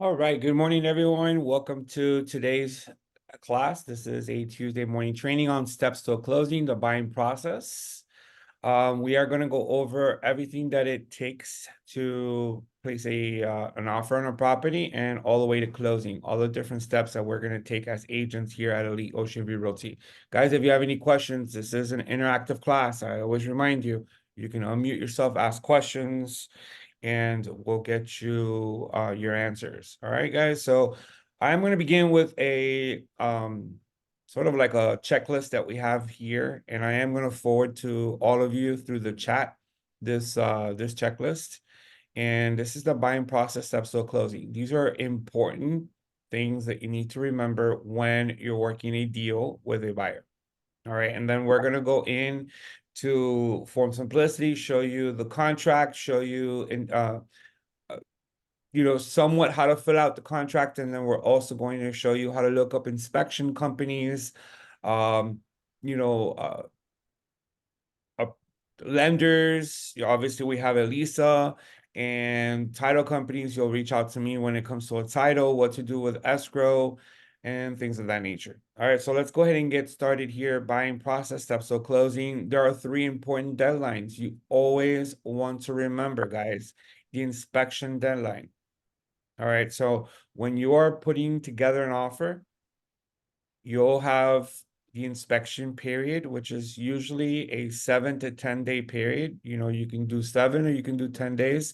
All right, good morning, everyone. Welcome to today's class. This is a Tuesday morning training on steps to closing, the buying process. We are going to go over everything that it takes to place an offer on a property and all the way to closing, all the different steps that we're going to take as agents here at Elite Ocean View Realty. Guys, if you have any questions, this is an interactive class. I always remind you, you can unmute yourself, ask questions, and we'll get you your answers. All right, guys. So I'm going to begin with a sort of like a checklist that we have here, and I am going to forward to all of you through the chat this checklist. And this is the buying process steps to closing. These are important things that you need to remember when you're working a deal with a buyer. All right, and then we're gonna go in to Form Simplicity, show you the contract, show you in somewhat how to fill out the contract, and then we're also going to show you how to look up inspection companies, um, you know, uh, lenders. Obviously, we have Elisa and title companies. You'll reach out to me when it comes to a title, what to do with escrow, and things of that nature. All right, so let's go ahead and get started here. Buying process steps. So closing, there are three important deadlines you always want to remember, guys. The inspection deadline. All right, so when you are putting together an offer, you'll have the inspection period, which is usually a 7 to 10 day period. You can do 7 or you can do 10 days.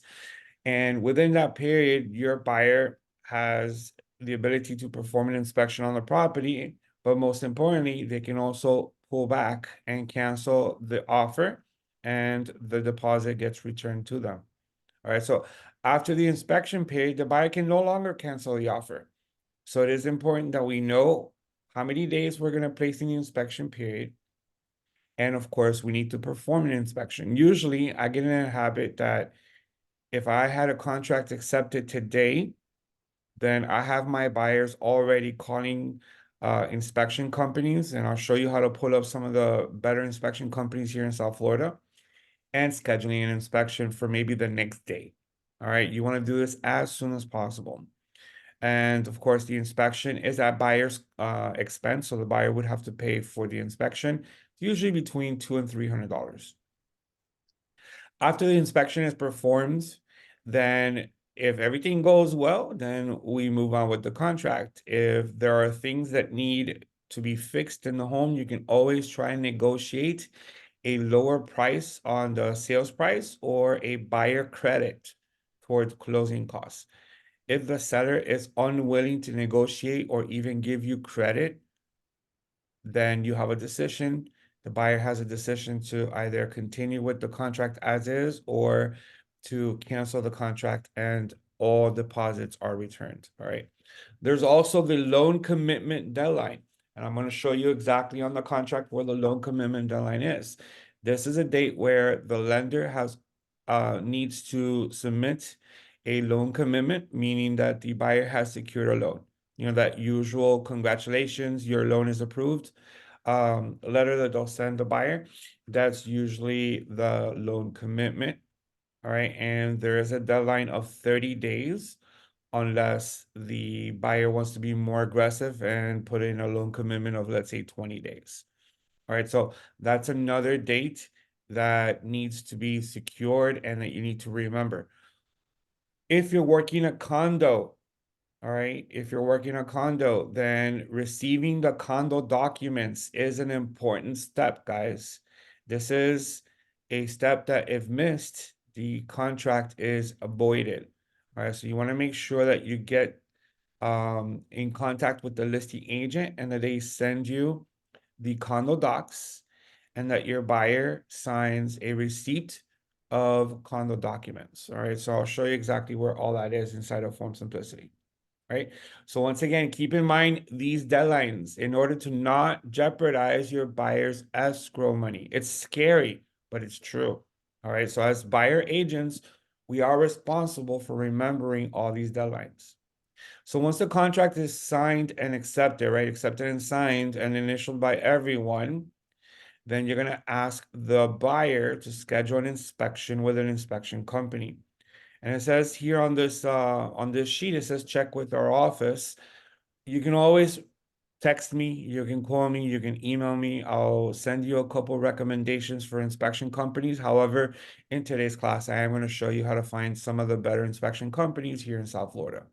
And within that period, your buyer has the ability to perform an inspection on the property. But most importantly, they can also pull back and cancel the offer, and the deposit gets returned to them. All right. So after the inspection period, the buyer can no longer cancel the offer. So it is important that we know how many days we're going to place in the inspection period. And of course, we need to perform an inspection. Usually, I get in a habit that if I had a contract accepted today, then I have my buyers already calling inspection companies, and I'll show you how to pull up some of the better inspection companies here in South Florida and scheduling an inspection for maybe the next day. All right, you want to do this as soon as possible. And of course, the inspection is at buyer's expense, so the buyer would have to pay for the inspection, usually between $200 and $300. After the inspection is performed, then if everything goes well, then we move on with the contract. If there are things that need to be fixed in the home, you can always try and negotiate a lower price on the sales price or a buyer credit towards closing costs. If the seller is unwilling to negotiate or even give you credit, then you have a decision. The buyer has a decision to either continue with the contract as is or to cancel the contract, and all deposits are returned. All right. There's also the loan commitment deadline. And I'm going to show you exactly on the contract where the loan commitment deadline is. This is a date where the lender has needs to submit a loan commitment, meaning that the buyer has secured a loan. That usual congratulations, your loan is approved letter that they'll send the buyer. That's usually the loan commitment. All right. And there is a deadline of 30 days unless the buyer wants to be more aggressive and put in a loan commitment of, let's say, 20 days. All right. So that's another date that needs to be secured and that you need to remember. If you're working a condo, all right, if you're working a condo, then receiving the condo documents is an important step, guys. This is a step that if missed, the contract is avoided. All right, so you want to make sure that you get in contact with the listing agent and that they send you the condo docs and that your buyer signs a receipt of condo documents. All right, so I'll show you exactly where all that is inside of Form Simplicity. Right. So once again, keep in mind these deadlines in order to not jeopardize your buyer's escrow money. It's scary, but it's true. All right. So as buyer agents, we are responsible for remembering all these deadlines. So once the contract is signed and accepted, right? Accepted and signed and initialed by everyone, then you're going to ask the buyer to schedule an inspection with an inspection company. And it says here on this sheet, it says check with our office. You can always text me, you can call me, you can email me. I'll send you a couple recommendations for inspection companies. However, in today's class, I am going to show you how to find some of the better inspection companies here in South Florida.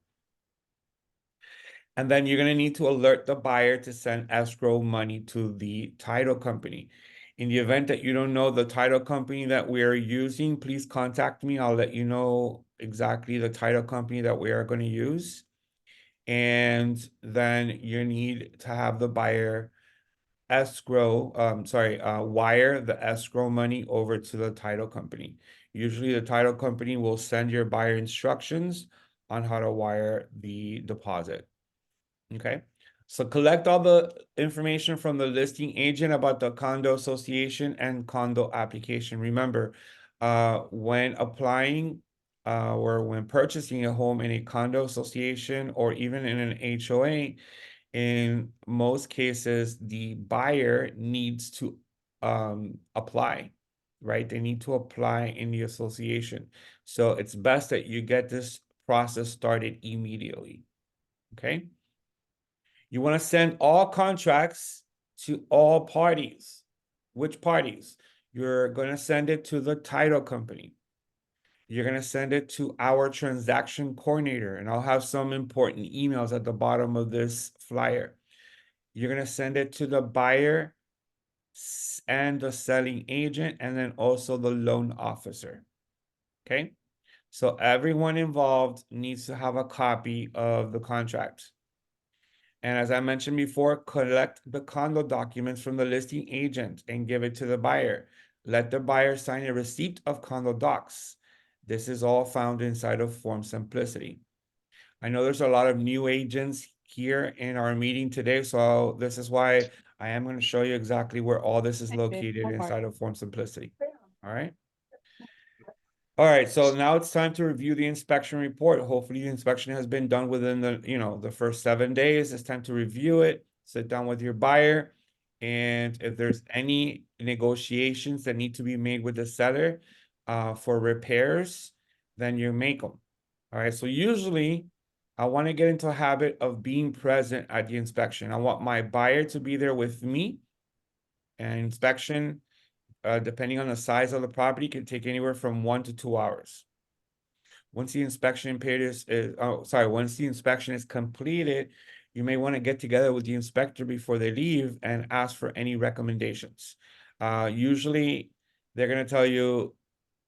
And then you're going to need to alert the buyer to send escrow money to the title company. In the event that you don't know the title company that we are using, please contact me. I'll let you know exactly the title company that we are going to use. And then you need to have the buyer wire the escrow money over to the title company. Usually the title company will send your buyer instructions on how to wire the deposit. Okay. So collect all the information from the listing agent about the condo association and condo application. Remember, when applying or when purchasing a home in a condo association or even in an HOA, in most cases, the buyer needs to apply, right? They need to apply in the association. So it's best that you get this process started immediately. Okay. You want to send all contracts to all parties. Which parties? You're going to send it to the title company. You're going to send it to our transaction coordinator, and I'll have some important emails at the bottom of this flyer. You're going to send it to the buyer and the selling agent, and then also the loan officer. Okay? So everyone involved needs to have a copy of the contract. And as I mentioned before, collect the condo documents from the listing agent and give it to the buyer. Let the buyer sign a receipt of condo docs. This is all found inside of Form Simplicity. I know there's a lot of new agents here in our meeting today, so this is why I am going to show you exactly where all this is located inside of Form Simplicity. All right. All right, so now it's time to review the inspection report. Hopefully the inspection has been done within the first 7 days. It's time to review it, sit down with your buyer, and if there's any negotiations that need to be made with the seller for repairs, then you make them. All right, so usually I want to get into a habit of being present at the inspection. I want my buyer to be there with me. And inspection, depending on the size of the property, can take anywhere from 1 to 2 hours. Once the inspection period once the inspection is completed, you may want to get together with the inspector before they leave and ask for any recommendations. Usually they're going to tell you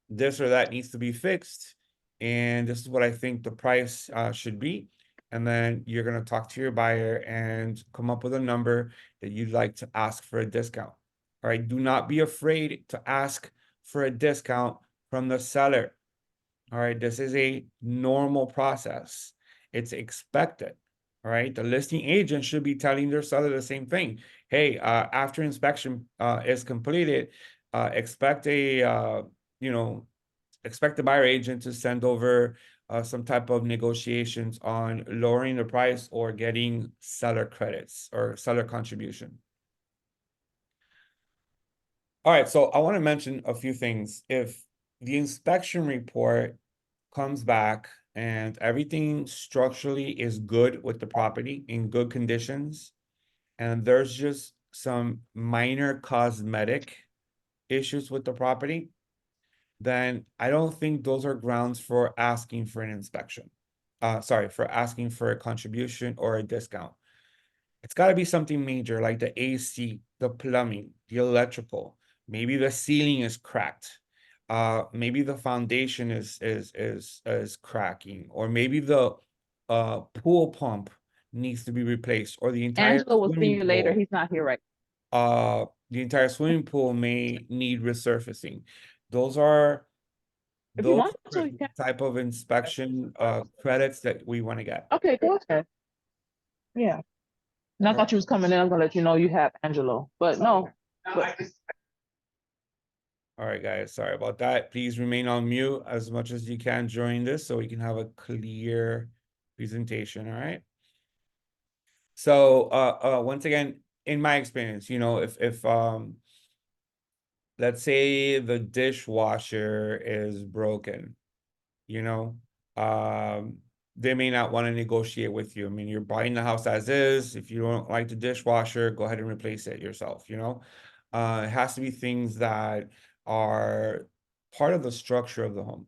this or that needs to be fixed, and this is what I think the price should be. And then you're going to talk to your buyer and come up with a number that you'd like to ask for a discount. All right, do not be afraid to ask for a discount from the seller. All right, this is a normal process. It's expected. All right, the listing agent should be telling their seller the same thing. Hey, after inspection is completed, expect expect the buyer agent to send over some type of negotiations on lowering the price or getting seller credits or seller contribution. All right, so I want to mention a few things. If the inspection report comes back and everything structurally is good with the property, in good conditions, and there's just some minor cosmetic issues with the property, then I don't think those are grounds for asking for an inspection. For asking for a contribution or a discount. It's got to be something major like the AC, the plumbing, the electrical. Maybe the ceiling is cracked. Maybe the foundation is cracking, or maybe the pool pump needs to be replaced, or the entire Angela will see swimming you later. pool. He's not here right. The entire swimming pool may need resurfacing. Those are If you those want are to, you the can. type of inspection credits that we want to get. Okay, go ahead. Yeah. And I thought you was coming in. I'm gonna let you know you have Angelo, but no. But All right, guys, sorry about that. Please remain on mute as much as you can during this so we can have a clear presentation, all right? So, once again, in my experience, if let's say the dishwasher is broken, you know, they may not want to negotiate with you. I mean, you're buying the house as is. If you don't like the dishwasher, go ahead and replace it yourself, you know. It has to be things that are part of the structure of the home.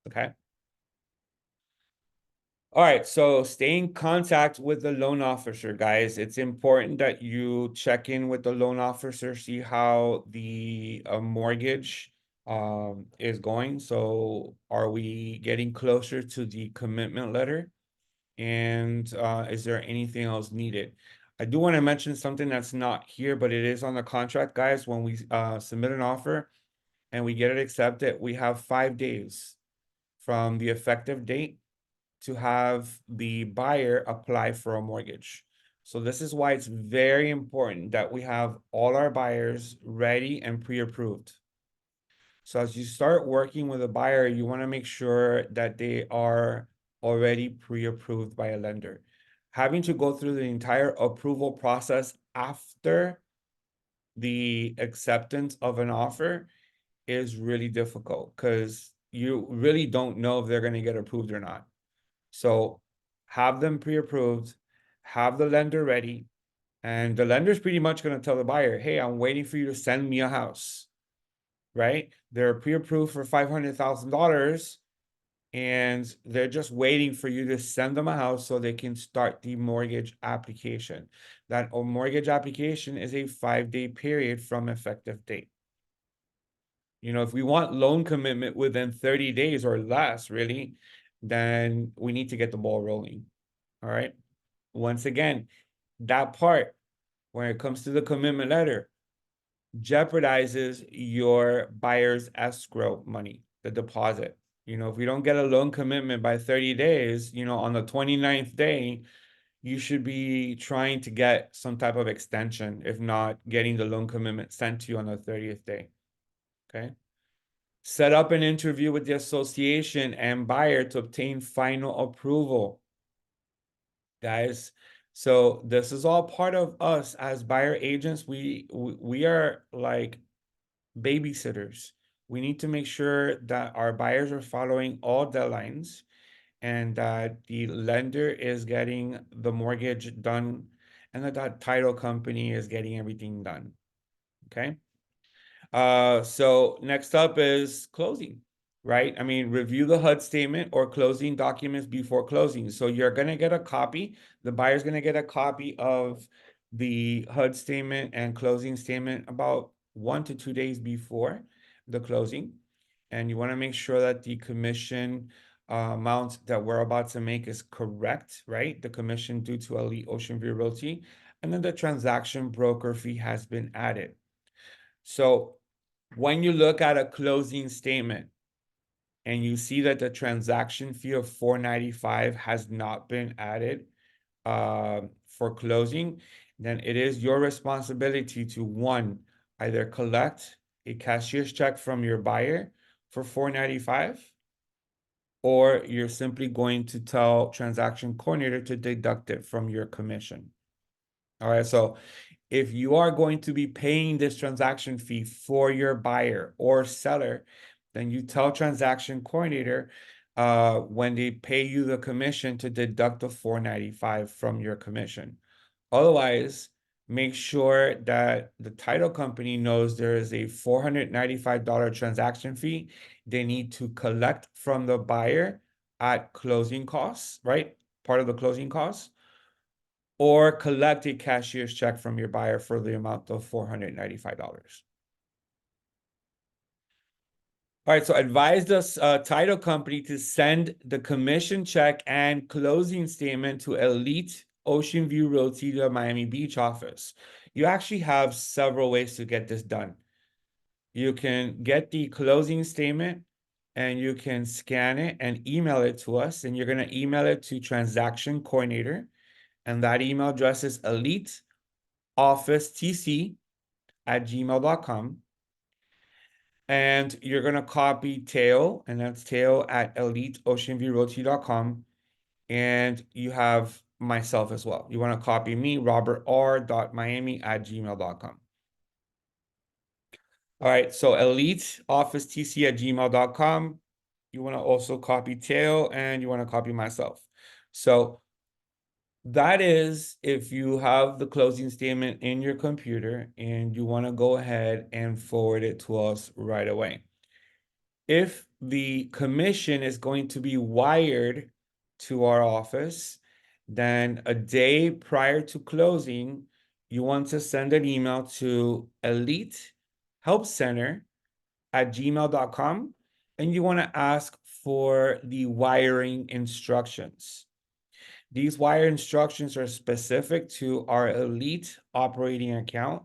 Okay. All right, so stay in contact with the loan officer, guys. It's important that you check in with the loan officer, see how the mortgage is going. So are we getting closer to the commitment letter? And is there anything else needed? I do want to mention something that's not here, but it is on the contract, guys. When we submit an offer and we get it accepted, we have 5 days from the effective date to have the buyer apply for a mortgage. So this is why it's very important that we have all our buyers ready and pre-approved. So as you start working with a buyer, you want to make sure that they are already pre-approved by a lender. Having to go through the entire approval process after the acceptance of an offer is really difficult because you really don't know if they're going to get approved or not. So have them pre-approved, have the lender ready, and the lender's pretty much going to tell the buyer, hey, I'm waiting for you to send me a house, right? They're pre-approved for $500,000 and they're just waiting for you to send them a house so they can start the mortgage application. That mortgage application is a 5-day period from effective date. You know, if we want loan commitment within 30 days or less, really, then we need to get the ball rolling. All right. Once again, that part, when it comes to the commitment letter, jeopardizes your buyer's escrow money, the deposit. You know, if we don't get a loan commitment by 30 days, you know, on the 29th day, you should be trying to get some type of extension, if not getting the loan commitment sent to you on the 30th day. Okay. Set up an interview with the association and buyer to obtain final approval. Guys, so this is all part of us as buyer agents. We are like babysitters. We need to make sure that our buyers are following all deadlines and that the lender is getting the mortgage done and that that title company is getting everything done. Okay. So next up is closing, right? I mean, review the HUD statement or closing documents before closing. So you're gonna get a copy, the buyer's gonna get a copy of the HUD statement and closing statement about 1 to 2 days before the closing. And you want to make sure that the commission amount that we're about to make is correct, right? The commission due to Elite Ocean View Realty, and then the transaction broker fee has been added. So when you look at a closing statement and you see that the transaction fee of $495 has not been added for closing, then it is your responsibility to, one, either collect a cashier's check from your buyer for $495, or you're simply going to tell transaction coordinator to deduct it from your commission. All right, so if you are going to be paying this transaction fee for your buyer or seller, then you tell transaction coordinator when they pay you the commission to deduct the $495 from your commission. Otherwise, make sure that the title company knows there is a $495 transaction fee they need to collect from the buyer at closing costs, right? Part of the closing costs, or collect a cashier's check from your buyer for the amount of $495. All right, so advise the title company to send the commission check and closing statement to Elite Ocean View Realty, the Miami Beach office. You actually have several ways to get this done. You can get the closing statement and you can scan it and email it to us, and you're going to email it to transaction coordinator, and that email address is eliteofficetc@gmail.com. And you're going to copy Teo, and that's Teo at eliteoceanviewrealty.com. And you have myself as well. You want to copy me, robertr.miami@gmail.com. All right, so eliteofficetc@gmail.com. you want to also copy Tail, and you want to copy myself. So that is if you have the closing statement in your computer and you want to go ahead and forward it to us right away. If the commission is going to be wired to our office, then a day prior to closing, you want to send an email to elitehelpcenter@gmail.com, and you want to ask for the wiring instructions. These wire instructions are specific to our Elite operating account.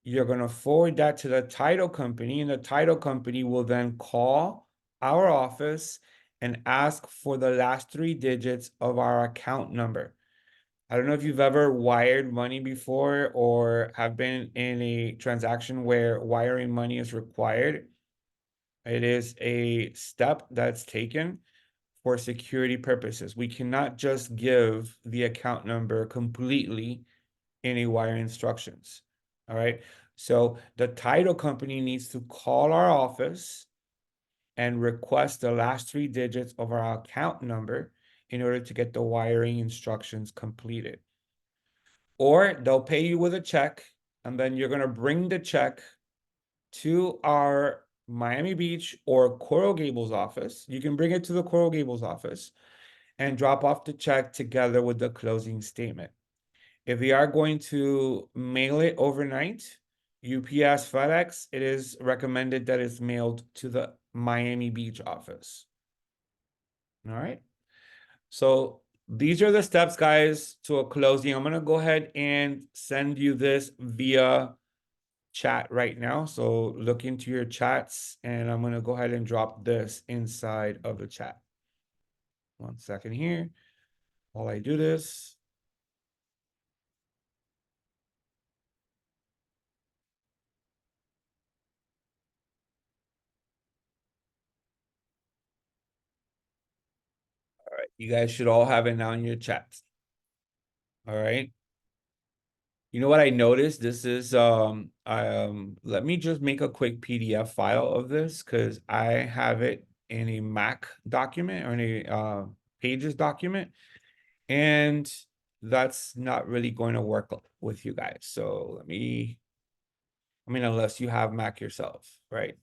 You're going to forward that to the title company, and the title company will then call our office and ask for the last 3 digits of our account number. I don't know if you've ever wired money before or have been in a transaction where wiring money is required. It is a step that's taken for security purposes. We cannot just give the account number completely in a wire instructions. All right. So the title company needs to call our office and request the last 3 digits of our account number in order to get the wiring instructions completed. Or they'll pay you with a check, and then you're going to bring the check to our Miami Beach or Coral Gables office. You can bring it to the Coral Gables office and drop off the check together with the closing statement. If we are going to mail it overnight, UPS, FedEx, it is recommended that it's mailed to the Miami Beach office. All right. So these are the steps, guys, to a closing. I'm going to go ahead and send you this via chat right now. So look into your chats, and I'm going to go ahead and drop this inside of the chat. 1 second here while I do this. All right. You guys should all have it now in your chats. All right. You know what I noticed? This is let me just make a quick PDF file of this because I have it in a Mac document or in a Pages document, and that's not really going to work with you guys. So I mean, unless you have Mac yourself, right?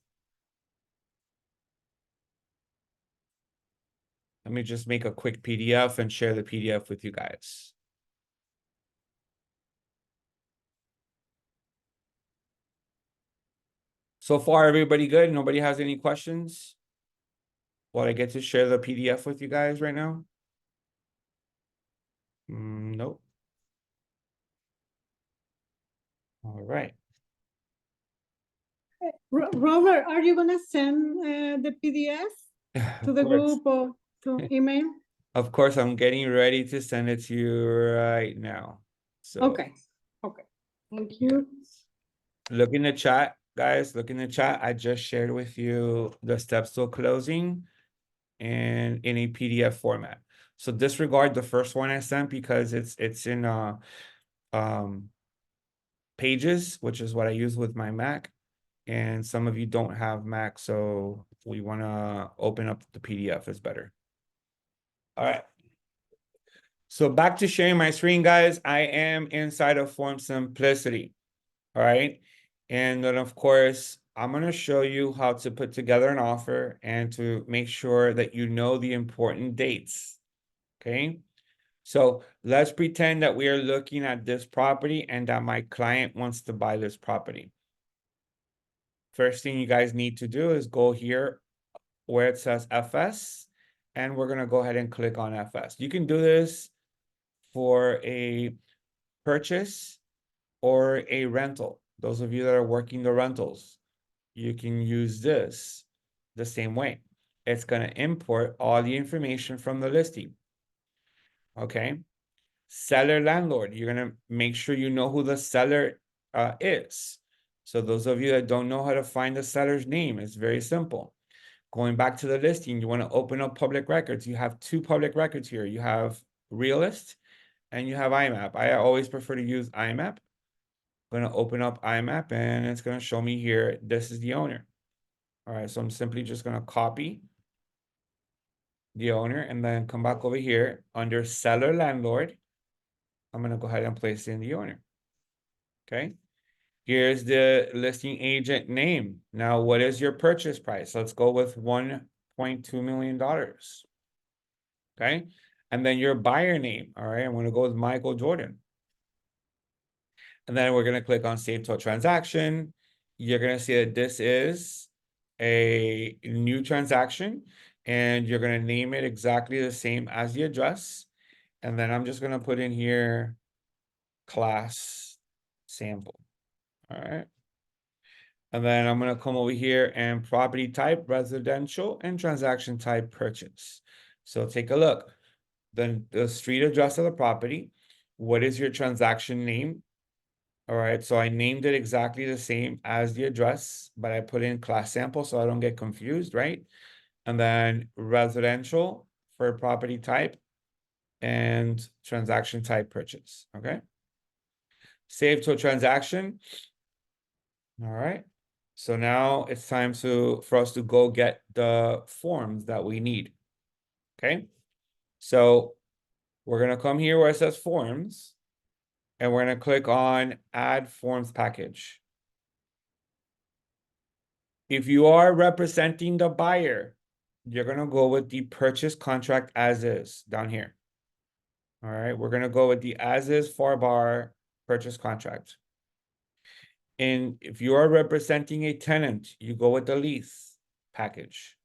Let me just make a quick PDF and share the PDF with you guys. So far, everybody good? Nobody has any questions? While I get to share the PDF with you guys right now? Nope. All right. Robert, are you gonna send the PDF to Of the course. group or to email? Of course, I'm getting ready to send it to you right now. So Okay, okay, thank you. look in the chat, guys. Look in the chat. I just shared with you the steps to closing and in a PDF format. So disregard the first one I sent because it's in Pages, which is what I use with my Mac. And some of you don't have Mac, so we want to open up the PDF is better. All right. So back to sharing my screen, guys. I am inside of Form Simplicity. All right. And then, of course, I'm going to show you how to put together an offer and to make sure that you know the important dates. Okay. So let's pretend that we are looking at this property and that my client wants to buy this property. First thing you guys need to do is go here where it says FS, and we're going to go ahead and click on FS. You can do this for a purchase or a rental. Those of you that are working the rentals, you can use this the same way. It's going to import all the information from the listing. Okay. Seller landlord, you're going to make sure you know who the seller is. So those of you that don't know how to find the seller's name, it's very simple. Going back to the listing, you want to open up public records. You have 2 public records here. You have Realist and you have IMAP. I always prefer to use IMAP. I'm going to open up IMAP and it's going to show me here, this is the owner. All right, so I'm simply just going to copy the owner, and then come back over here under seller landlord. I'm gonna go ahead and place in the owner. Okay. Here's the listing agent name. Now, what is your purchase price? Let's go with $1.2 million. Okay. And then your buyer name. All right. I'm going to go with Michael Jordan. And then we're going to click on Save to a Transaction. You're going to see that this is a new transaction, and you're going to name it exactly the same as the address. And then I'm just going to put in here class sample. All right. And then I'm going to come over here and property type, residential, and transaction type, purchase. So take a look. Then the street address of the property. What is your transaction name? All right, so I named it exactly the same as the address, but I put in class sample so I don't get confused, right? And then residential for property type and transaction type, purchase, okay? Save to a transaction. All right. So now it's time for us to go get the forms that we need. Okay. So we're gonna come here where it says forms, and we're gonna click on add forms package. If you are representing the buyer, you're gonna go with the purchase contract as is down here. All right, we're gonna go with the as is 4-bar purchase contract. And if you are representing a tenant, you go with the lease package.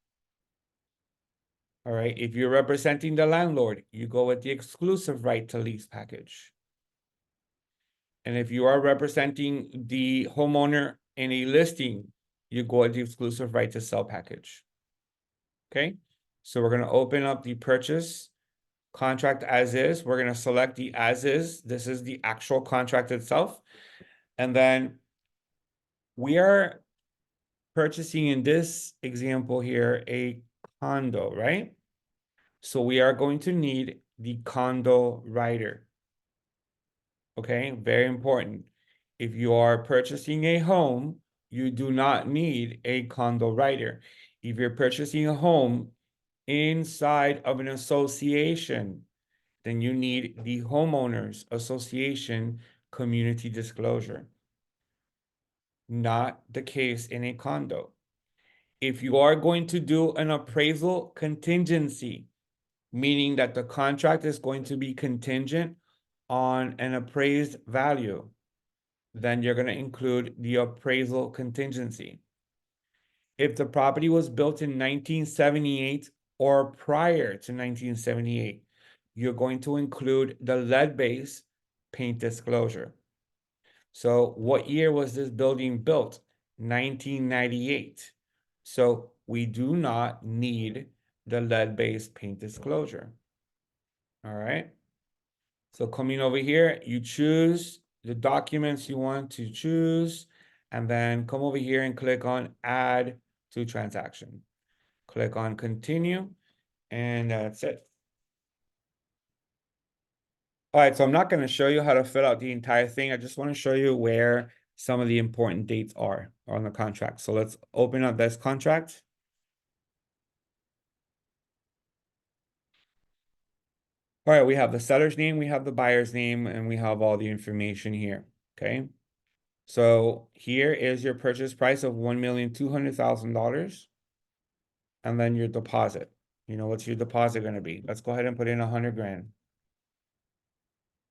All right, if you're representing the landlord, you go with the exclusive right to lease package. And if you are representing the homeowner in a listing, you go with the exclusive right to sell package. Okay, so we're gonna open up the purchase contract as is. We're gonna select the as is. This is the actual contract itself. And then we are purchasing, in this example here, a condo, right? So we are going to need the condo rider. Okay, very important. If you are purchasing a home, you do not need a condo rider. If you're purchasing a home inside of an association, then you need the homeowners association community disclosure. Not the case in a condo. If you are going to do an appraisal contingency, meaning that the contract is going to be contingent on an appraised value, then you're going to include the appraisal contingency. If the property was built in 1978 or prior to 1978, you're going to include the lead base paint disclosure. So what year was this building built? 1998. So we do not need the lead base paint disclosure. All right. So coming over here, you choose the documents you want to choose, and then come over here and click on add to transaction. Click on continue, and that's it. All right, so I'm not going to show you how to fill out the entire thing. I just want to show you where some of the important dates are on the contract. So let's open up this contract. All right, we have the seller's name, we have the buyer's name, and we have all the information here, okay? So here is your purchase price of $1,200,000, and then your deposit. You know, what's your deposit going to be? Let's go ahead and put in 100 grand.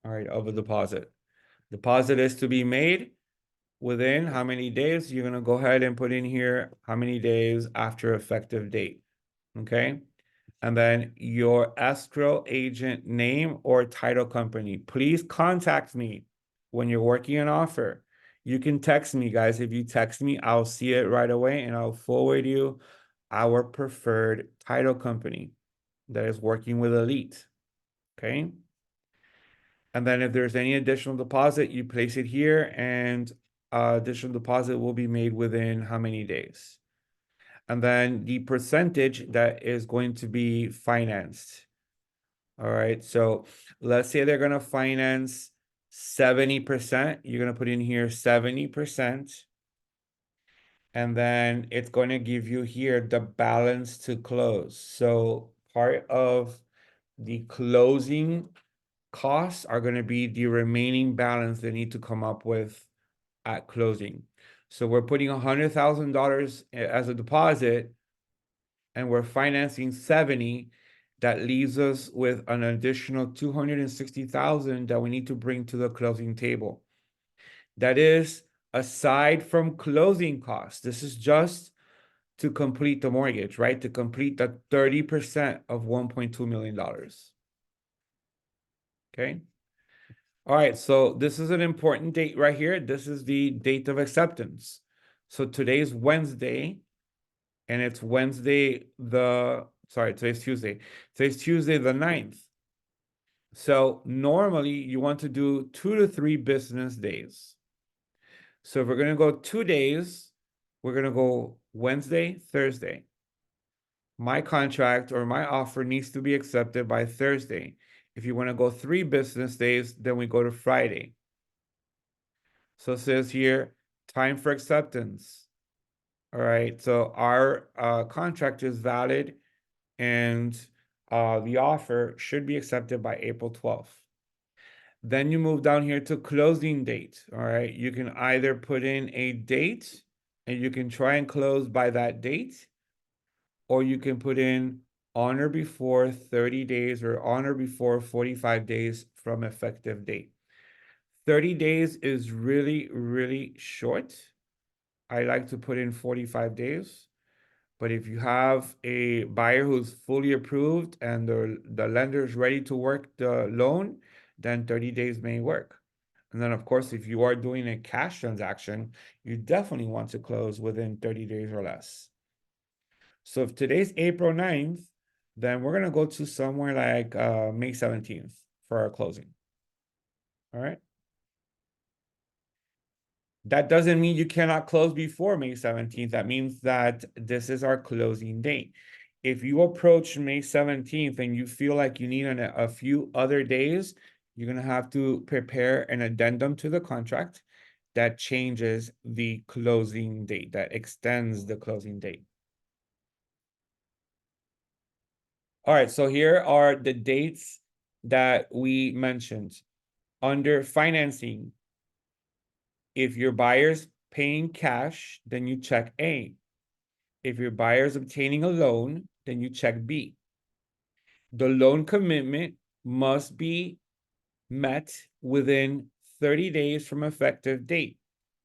All right, of a deposit. Deposit is to be made within how many days? You're going to go ahead and put in here how many days after effective date, okay? And then your escrow agent name or title company. Please contact me when you're working an offer. You can text me, guys. If you text me, I'll see it right away and I'll forward you our preferred title company that is working with Elite, okay? And then if there's any additional deposit, you place it here, and additional deposit will be made within how many days? And then the percentage that is going to be financed. All right, so let's say they're gonna finance 70%. You're gonna put in here 70%. And then it's going to give you here the balance to close. So part of the closing costs are gonna be the remaining balance they need to come up with at closing. So we're putting $100,000 as a deposit and we're financing 70. That leaves us with an additional 260,000 that we need to bring to the closing table. That is aside from closing costs. This is just to complete the mortgage, right? To complete the 30% of $1.2 million. Okay. All right, so this is an important date right here. This is the date of acceptance. So today's Wednesday, and it's Wednesday today's Tuesday. Today's Tuesday the 9th. So normally you want to do 2 to 3 business days. So if we're gonna go 2 days, we're gonna go Wednesday, Thursday. My contract or my offer needs to be accepted by Thursday. If you want to go 3 business days, then we go to Friday. So it says here, time for acceptance. All right, so our contract is valid and the offer should be accepted by April 12th. Then you move down here to closing date. All right, you can either put in a date and you can try and close by that date, or you can put in on or before 30 days or on or before 45 days from effective date. 30 days is really, really short. I like to put in 45 days. But if you have a buyer who's fully approved and the lender is ready to work the loan, then 30 days may work. And then, of course, if you are doing a cash transaction, you definitely want to close within 30 days or less. So if today's April 9th, then we're going to go to somewhere like May 17th for our closing. All right. That doesn't mean you cannot close before May 17th. That means that this is our closing date. If you approach May 17th and you feel like you need a few other days, you're going to have to prepare an addendum to the contract that changes the closing date, that extends the closing date. All right, so here are the dates that we mentioned. Under financing, if your buyer's paying cash, then you check A. If your buyer's obtaining a loan, then you check B. The loan commitment must be met within 30 days from effective date.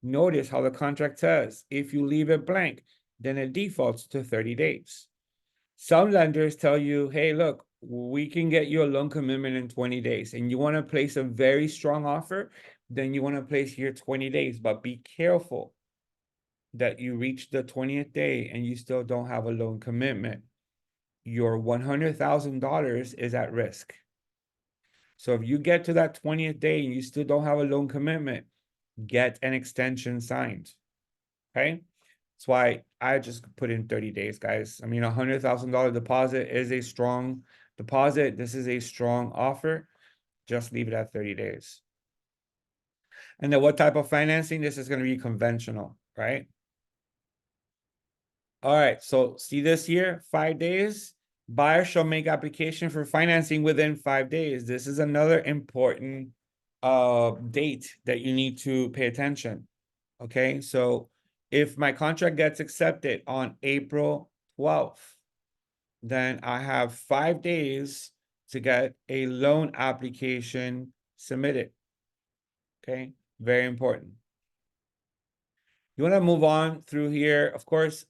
Notice how the contract says, if you leave it blank, then it defaults to 30 days. Some lenders tell you, hey, look, we can get you a loan commitment in 20 days and you want to place a very strong offer, then you want to place here 20 days, but be careful that you reach the 20th day and you still don't have a loan commitment. Your $100,000 is at risk. So if you get to that 20th day and you still don't have a loan commitment, get an extension signed, okay? That's why I just put in 30 days, guys. I mean, $100,000 deposit is a strong deposit. This is a strong offer. Just leave it at 30 days. And then what type of financing? This is going to be conventional, right? All right, so see this here, 5 days. Buyer shall make application for financing within 5 days. This is another important date that you need to pay attention. Okay, so if my contract gets accepted on April 12th, then I have 5 days to get a loan application submitted. Okay, very important. You want to move on through here. Of course,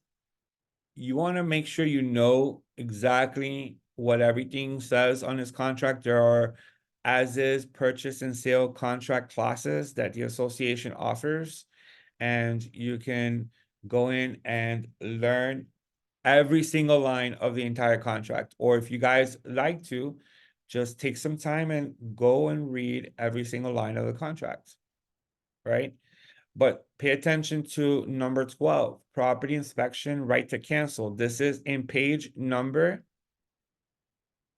you want to make sure you know exactly what everything says on this contract. There are as is purchase and sale contract classes that the association offers, and you can go in and learn every single line of the entire contract. Or if you guys like to, just take some time and go and read every single line of the contract, right? But pay attention to number 12, property inspection, right to cancel. This is in page number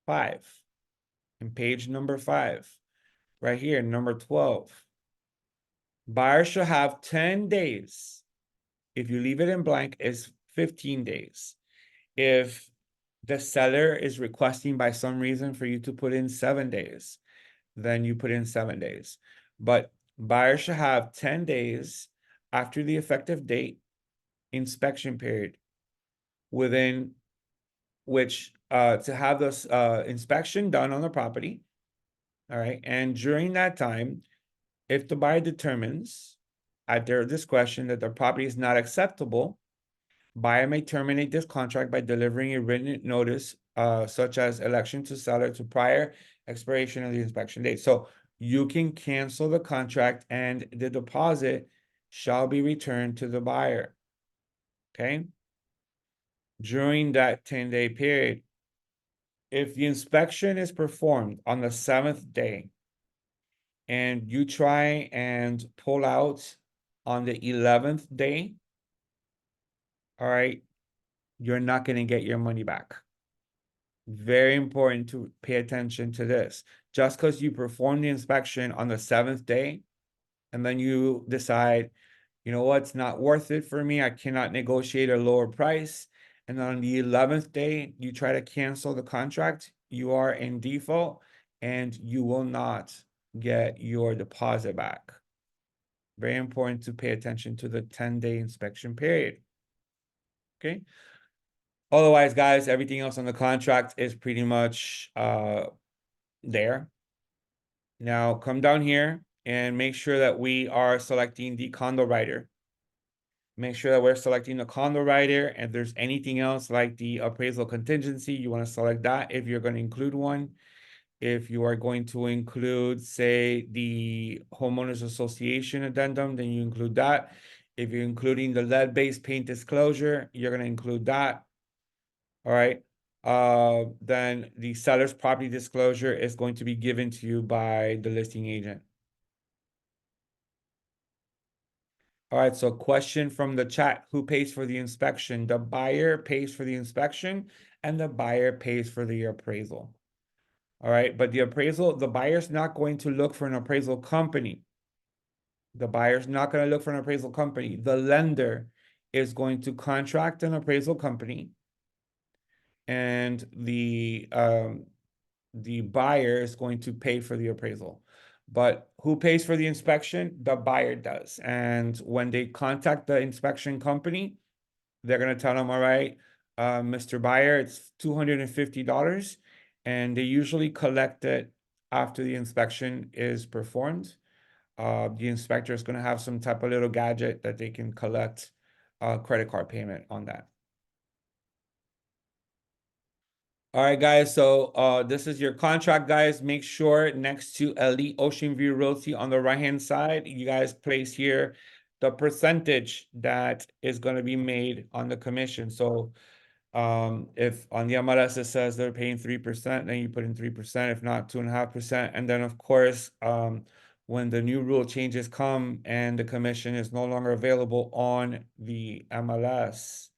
5. In page number 5, right here, number 12. Buyer shall have 10 days. If you leave it in blank, it's 15 days. If the seller is requesting by some reason for you to put in 7 days, then you put in 7 days. But buyers should have 10 days after the effective date inspection period, within which to have this inspection done on the property. All right. And during that time, if the buyer determines at their discretion that the property is not acceptable, buyer may terminate this contract by delivering a written notice, such as election to seller to prior expiration of the inspection date. So you can cancel the contract and the deposit shall be returned to the buyer. Okay. During that 10-day period, if the inspection is performed on the 7th day and you try and pull out on the 11th day, all right, you're not going to get your money back. Very important to pay attention to this. Just because you perform the inspection on the 7th day and then you decide, you know what, it's not worth it for me, I cannot negotiate a lower price, and then on the 11th day you try to cancel the contract, you are in default and you will not get your deposit back. Very important to pay attention to the 10-day inspection period. Okay. Otherwise, guys, everything else on the contract is pretty much there. Now come down here and make sure that we are selecting the condo writer. Make sure that we're selecting the condo writer, and if there's anything else like the appraisal contingency, you want to select that if you're going to include one. If you are going to include, say, the homeowners association addendum, then you include that. If you're including the lead-based paint disclosure, you're going to include that. All right. Then the seller's property disclosure is going to be given to you by the listing agent. All right, so question from the chat: who pays for the inspection? The buyer pays for the inspection and the buyer pays for the appraisal. All right, but the appraisal, the buyer's not going to look for an appraisal company. The buyer's not going to look for an appraisal company. The lender is going to contract an appraisal company, and the buyer is going to pay for the appraisal. But who pays for the inspection? The buyer does. And when they contact the inspection company, they're going to tell them, all right, Mr. Buyer, it's $250. And they usually collect it after the inspection is performed. The inspector is going to have some type of little gadget that they can collect a credit card payment on that. All right, guys, so this is your contract, guys. Make sure next to Elite Ocean View Realty on the right-hand side, you guys place here the percentage that is going to be made on the commission. So if on the MLS it says they're paying 3%, then you put in 3%, if not 2.5%. And then of course, when the new rule changes come and the commission is no longer available on the MLS,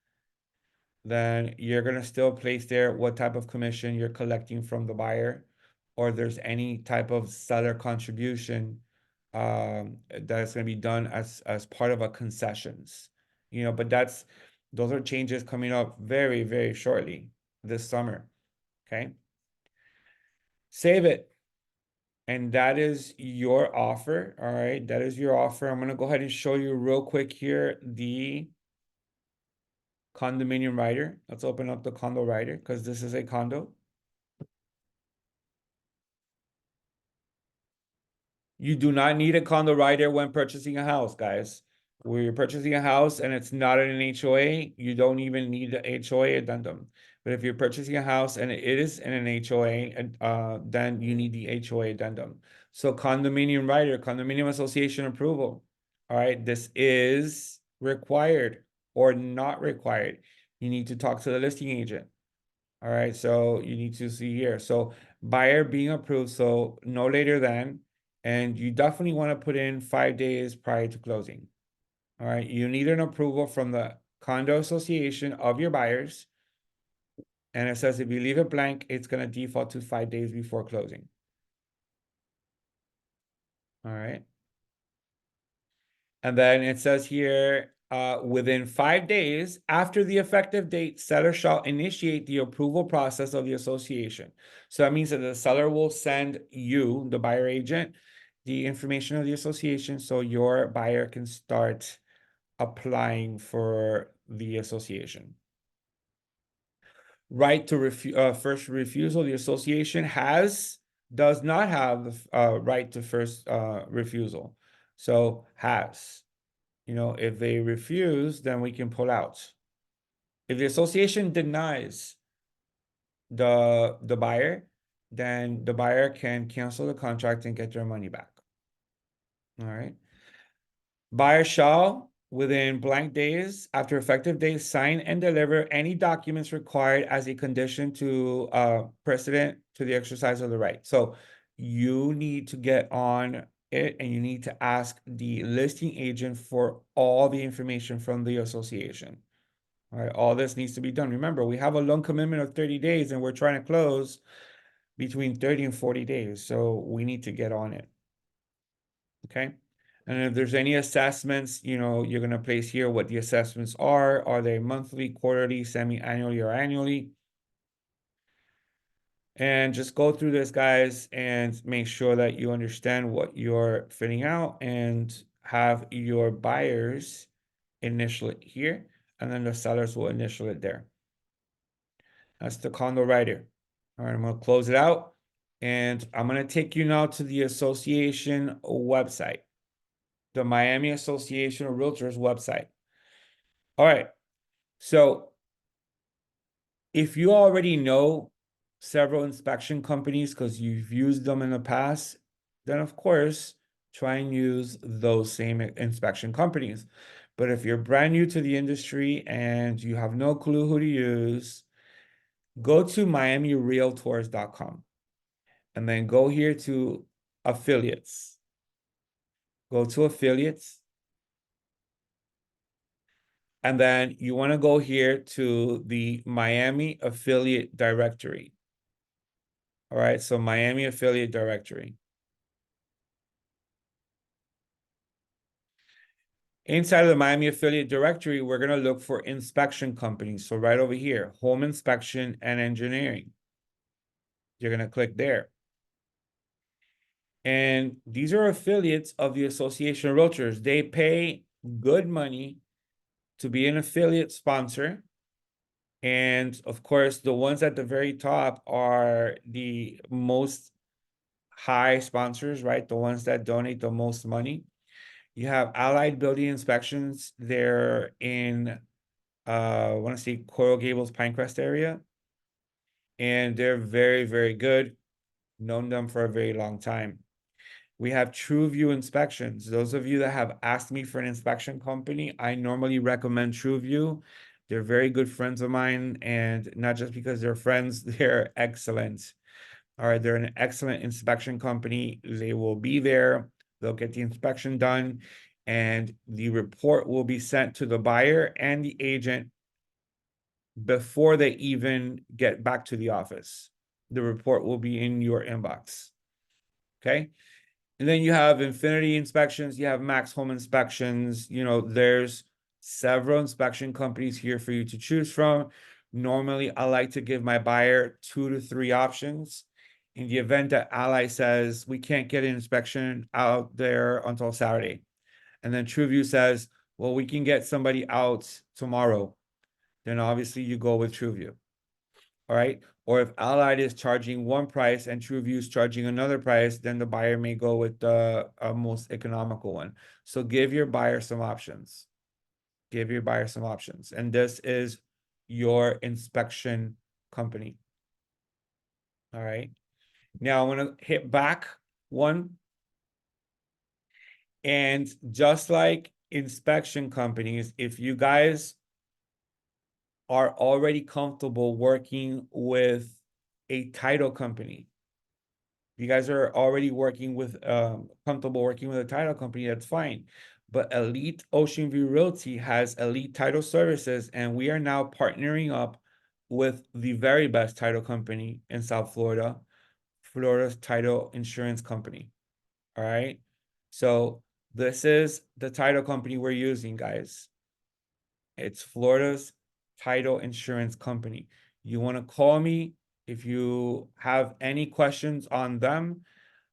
then you're going to still place there what type of commission you're collecting from the buyer, or there's any type of seller contribution that is going to be done as part of a concessions, you know. But those are changes coming up very, very shortly this summer. Okay, save it. And that is your offer. All right, that is your offer. I'm going to go ahead and show you real quick here the condominium writer. Let's open up the condo writer because this is a condo. You do not need a condo writer when purchasing a house, guys. When you're purchasing a house and it's not in an HOA, you don't even need the HOA addendum. But if you're purchasing a house and it is in an HOA, then you need the HOA addendum. So condominium writer, condominium association approval. All right, this is required or not required. You need to talk to the listing agent. All right, so you need to see here. So buyer being approved, so no later than, and you definitely want to put in 5 days prior to closing. All right, you need an approval from the condo association of your buyers. And it says if you leave it blank, it's going to default to 5 days before closing. All right. And then it says here, within 5 days after the effective date, seller shall initiate the approval process of the association. So that means that the seller will send you, the buyer agent, the information of the association so your buyer can start applying for the association. Right to first refusal, the association does not have the right to first refusal. So has. You know, if they refuse, then we can pull out. If the association denies the buyer, then the buyer can cancel the contract and get their money back. All right. Buyer shall, within blank days after effective date, sign and deliver any documents required as a condition to precedent to the exercise of the right. So you need to get on it and you need to ask the listing agent for all the information from the association. All right, all this needs to be done. Remember, we have a loan commitment of 30 days and we're trying to close between 30 and 40 days. So we need to get on it. Okay. And if there's any assessments, you know, you're going to place here what the assessments are. Are they monthly, quarterly, semi-annually, or annually? And just go through this, guys, and make sure that you understand what you're filling out and have your buyers initial it here, and then the sellers will initial it there. That's the condo right here. All right, I'm going to close it out, and I'm going to take you now to the association website. The Miami Association of Realtors website. All right. So if you already know several inspection companies because you've used them in the past, then of course, try and use those same inspection companies. But if you're brand new to the industry and you have no clue who to use, go to miamirealtors.com and then go here to affiliates. Go to affiliates. And then you want to go here to the Miami Affiliate Directory. All right, so Miami Affiliate Directory. Inside of the Miami Affiliate Directory, we're going to look for inspection companies. So right over here, home inspection and engineering. You're going to click there. And these are affiliates of the Association of Realtors. They pay good money to be an affiliate sponsor. And of course, the ones at the very top are the most high sponsors, right? The ones that donate the most money. You have Allied Building Inspections. They're in, I want to say Coral Gables, Pinecrest area. And they're very, very good. Known them for a very long time. We have TrueView Inspections. Those of you that have asked me for an inspection company, I normally recommend TrueView. They're very good friends of mine, and not just because they're friends, they're excellent. All right, they're an excellent inspection company. They will be there. They'll get the inspection done, and the report will be sent to the buyer and the agent before they even get back to the office. The report will be in your inbox. Okay. And then you have Infinity Inspections, you have Max Home Inspections, you know, there's several inspection companies here for you to choose from. Normally, I like to give my buyer 2 to 3 options. In the event that Ally says, we can't get an inspection out there until Saturday. And then TrueView says, well, we can get somebody out tomorrow. Then obviously you go with TrueView. All right. Or if Allied is charging one price and TrueView is charging another price, then the buyer may go with the most economical one. So give your buyer some options. Give your buyer some options. And this is your inspection company. All right. Now I'm going to hit back one. And just like inspection companies, if you guys are already comfortable working with a title company, you guys are already working with comfortable working with a title company, that's fine. But Elite Ocean View Realty has elite title services, and we are now partnering up with the very best title company in South Florida, Florida's title insurance company. All right. So this is the title company we're using, guys. It's Florida's title insurance company. You want to call me if you have any questions on them.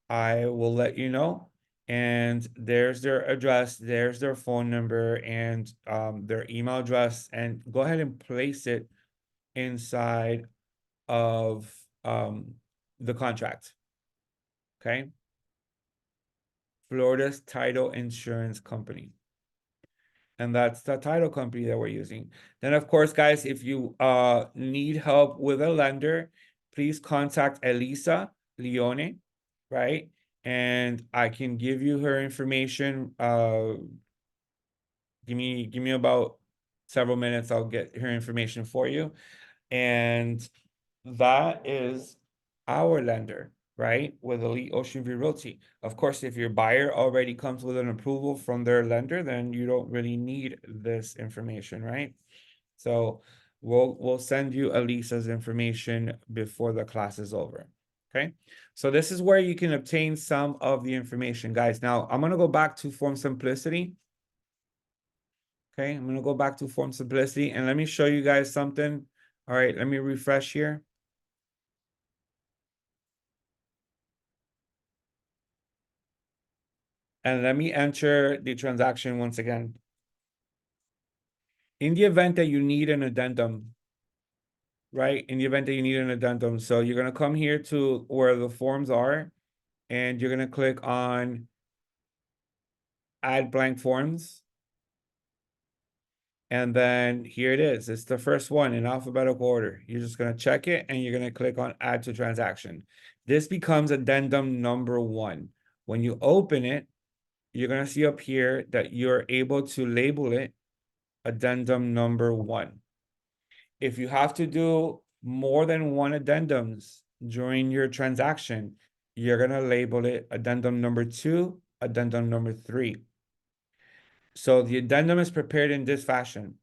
I will let you know. And there's their address, there's their phone number, and their email address. And go ahead and place it inside of the contract. Okay. Florida's title insurance company. And that's the title company that we're using. Then, of course, guys, if you need help with a lender, please contact Elisa Leone, right? And I can give you her information. Give me about several minutes. I'll get her information for you. And that is our lender, right? With Elite Ocean View Realty. Of course, if your buyer already comes with an approval from their lender, then you don't really need this information, right? So we'll send you Elisa's information before the class is over. Okay. So this is where you can obtain some of the information, guys. Now I'm gonna go back to Form Simplicity. Okay, I'm gonna go back to Form Simplicity and let me show you guys something. All right, let me refresh here. And let me enter the transaction once again. In the event that you need an addendum, right? In the event that you need an addendum, so you're gonna come here to where the forms are, and you're gonna click on Add Blank Forms. And then here it is. It's the first one in alphabetical order. You're just gonna check it and you're gonna click on Add to Transaction. This becomes addendum number 1. When you open it, you're gonna see up here that you're able to label it addendum number 1. If you have to do more than one addendums during your transaction, you're gonna label it addendum number 2, addendum number 3. So the addendum is prepared in this fashion.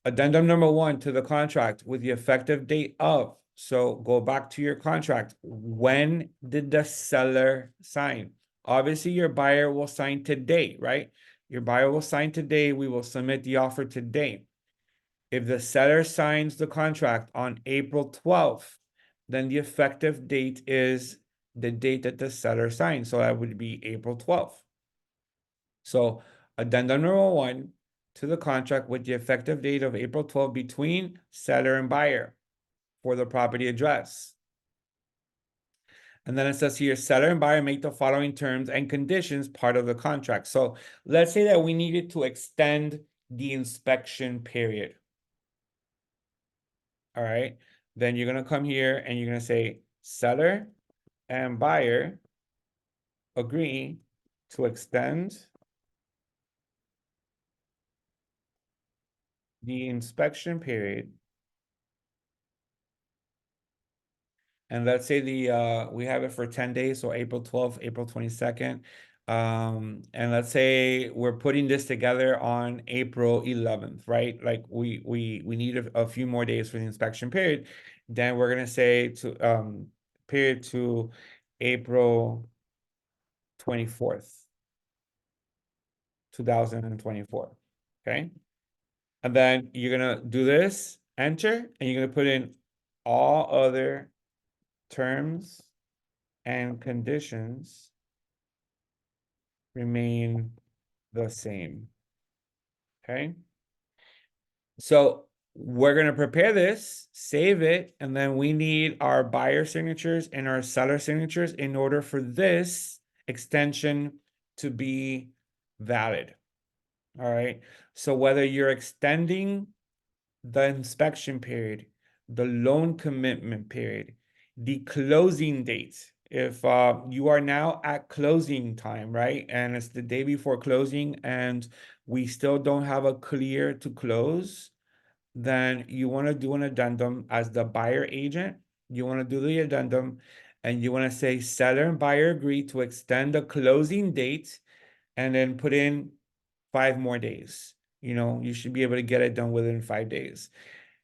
Addendum number 1 to the contract with the effective date of. So go back to your contract. When did the seller sign? Obviously, your buyer will sign today, right? Your buyer will sign today. We will submit the offer today. If the seller signs the contract on April 12th, then the effective date is the date that the seller signed. So that would be April 12th. So addendum number 1 to the contract with the effective date of April 12th between seller and buyer for the property address. And then it says here, seller and buyer make the following terms and conditions part of the contract. So let's say that we needed to extend the inspection period. All right. Then you're going to come here and you're going to say seller and buyer agree to extend the inspection period. And let's say we have it for 10 days, so April 12th, April 22nd. And let's say we're putting this together on April 11th, right? Like we need a few more days for the inspection period. Then we're gonna say to period to April 24th, 2024. Okay. And then you're gonna do this, enter, and you're gonna put in all other terms and conditions remain the same. Okay. So we're going to prepare this, save it, and then we need our buyer signatures and our seller signatures in order for this extension to be valid. All right. So whether you're extending the inspection period, the loan commitment period, the closing date. If you are now at closing time, right? And it's the day before closing and we still don't have a clear to close, then you want to do an addendum as the buyer agent. You want to do the addendum and you want to say seller and buyer agree to extend the closing date and then put in 5 more days. You know, you should be able to get it done within 5 days.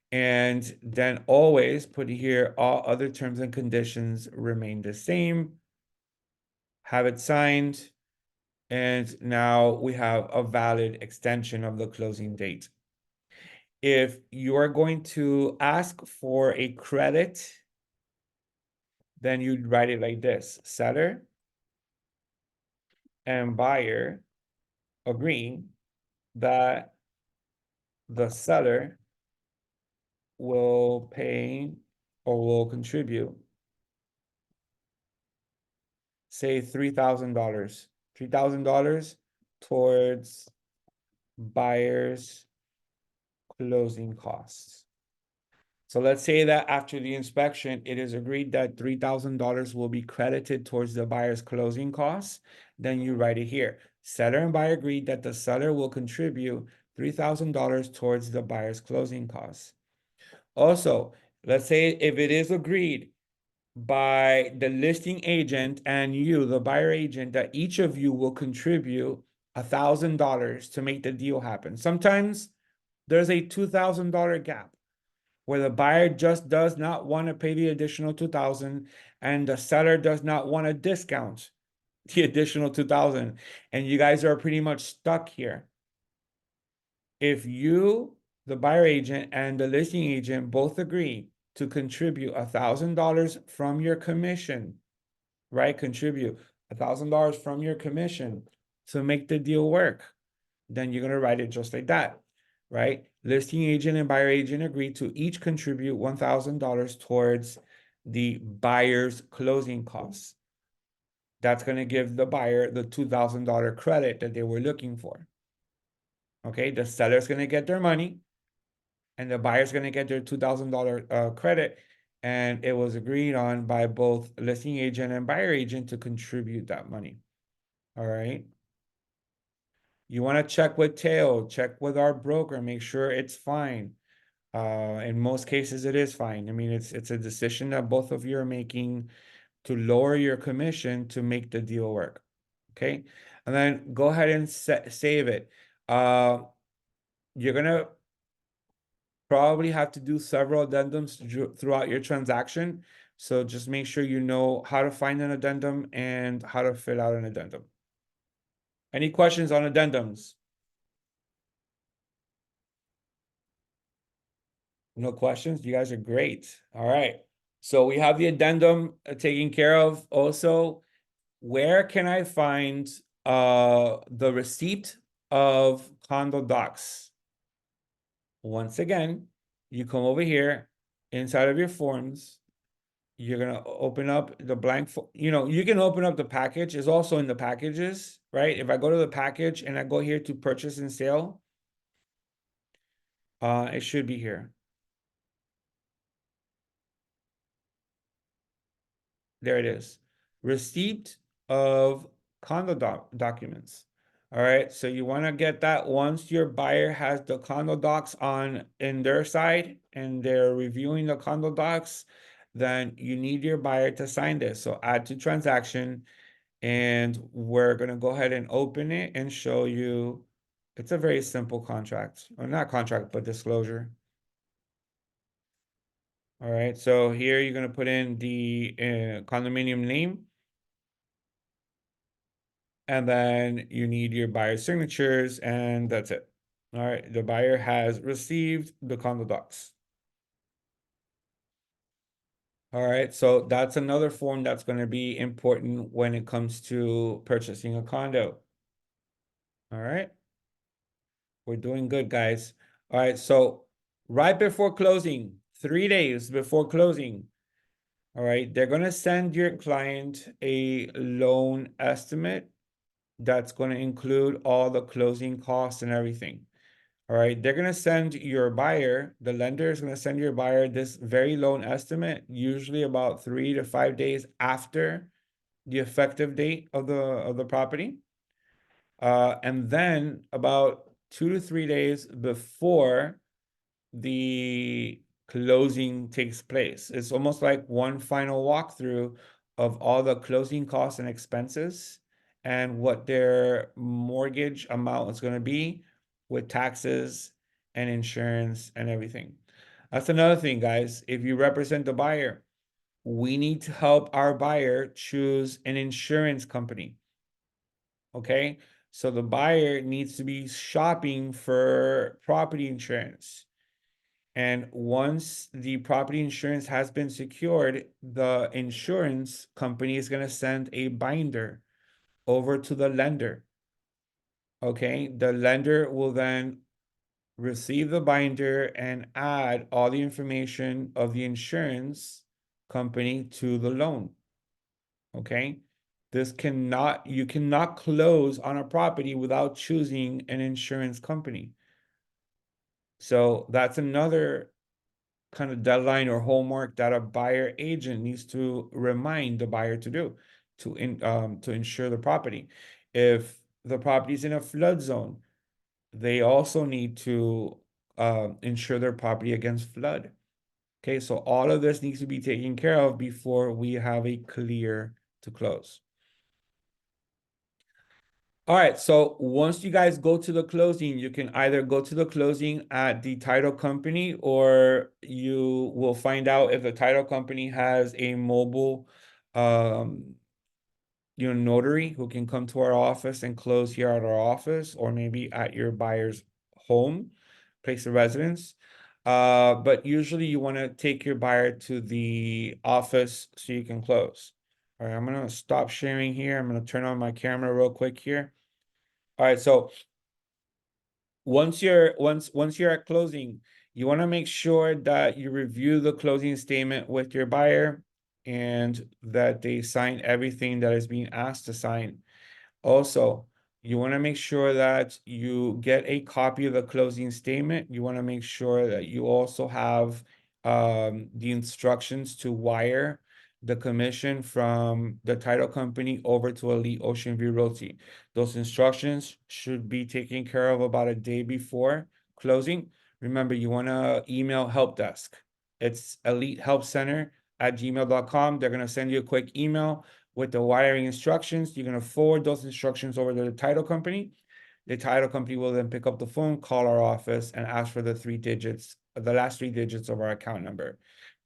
And then always put here, all other terms and conditions remain the same. Have it signed. And now we have a valid extension of the closing date. if you are going to ask for a credit, then you'd write it like this: seller and buyer agreeing that the seller will pay or will contribute, say $3,000 towards buyer's closing costs. So let's say that after the inspection, it is agreed that $3,000 will be credited towards the buyer's closing costs. Then you write it here. Seller and buyer agreed that the seller will contribute $3,000 towards the buyer's closing costs. Also, let's say if it is agreed by the listing agent and you, the buyer agent, that each of you will contribute $1,000 to make the deal happen. Sometimes there's a $2,000 gap where the buyer just does not want to pay the additional $2,000 and the seller does not want to discount the additional $2,000, and you guys are pretty much stuck here. If you, the buyer agent, and the listing agent both agree to contribute $1,000 from your commission, right? Contribute $1,000 from your commission to make the deal work, then you're gonna write it just like that, right? Listing agent and buyer agent agree to each contribute $1,000 towards the buyer's closing costs. That's gonna give the buyer the $2,000 credit that they were looking for. Okay, the seller's gonna get their money, and the buyer's gonna get their $2,000 credit, and it was agreed on by both listing agent and buyer agent to contribute that money. All right. You want to check with Tail, check with our broker, make sure it's fine. In most cases, it is fine. I mean, it's a decision that both of you are making to lower your commission to make the deal work. Okay, and then go ahead and save it. You're gonna probably have to do several addendums throughout your transaction. So just make sure you know how to find an addendum and how to fill out an addendum. Any questions on addendums? No questions? You guys are great. All right. So we have the addendum taken care of. Also, where can I find the receipt of condo docs? Once again, you come over here inside of your forms. You're gonna open up the blank, you can open up the package. It's also in the packages, right? If I go to the package and I go here to purchase and sale, it should be here. There it is. Receipt of condo documents. All right, so you want to get that once your buyer has the condo docs on in their side and they're reviewing the condo docs, then you need your buyer to sign this. So add to transaction, and we're going to go ahead and open it and show you. It's a very simple contract, or not contract, but disclosure. All right, so here you're going to put in the condominium name. And then you need your buyer signatures, and that's it. All right, the buyer has received the condo docs. All right, so that's another form that's going to be important when it comes to purchasing a condo. All right, we're doing good, guys. All right, so right before closing, 3 days before closing, all right, they're going to send your client a loan estimate that's going to include all the closing costs and everything. All right, they're going to send your buyer, the lender is going to send your buyer this very loan estimate, usually about 3 to 5 days after the effective date of the property. And then about 2 to 3 days before the closing takes place. It's almost like one final walkthrough of all the closing costs and expenses and what their mortgage amount is going to be with taxes and insurance and everything. That's another thing, guys. If you represent the buyer, we need to help our buyer choose an insurance company. Okay? So the buyer needs to be shopping for property insurance. And once the property insurance has been secured, the insurance company is going to send a binder over to the lender. Okay, the lender will then receive the binder and add all the information of the insurance company to the loan. Okay, you cannot close on a property without choosing an insurance company. So that's another kind of deadline or homework that a buyer agent needs to remind the buyer to do to insure the property. If the property is in a flood zone, they also need to insure their property against flood. Okay, so all of this needs to be taken care of before we have a clear to close. All right, so once you guys go to the closing, you can either go to the closing at the title company, or you will find out if the title company has a mobile notary who can come to our office and close here at our office, or maybe at your buyer's home, place of residence. But usually you want to take your buyer to the office so you can close. All right, I'm gonna stop sharing here. I'm gonna turn on my camera real quick here. All right, so once you're at closing, you want to make sure that you review the closing statement with your buyer and that they sign everything that is being asked to sign. Also, you want to make sure that you get a copy of the closing statement. You want to make sure that you also have the instructions to wire the commission from the title company over to Elite Ocean View Realty. Those instructions should be taken care of about a day before closing. Remember, you want to email help desk. It's elitehelpcenter@gmail.com. They're going to send you a quick email with the wiring instructions. You're going to forward those instructions over to the title company. The title company will then pick up the phone, call our office, and ask for the last 3 digits of our account number.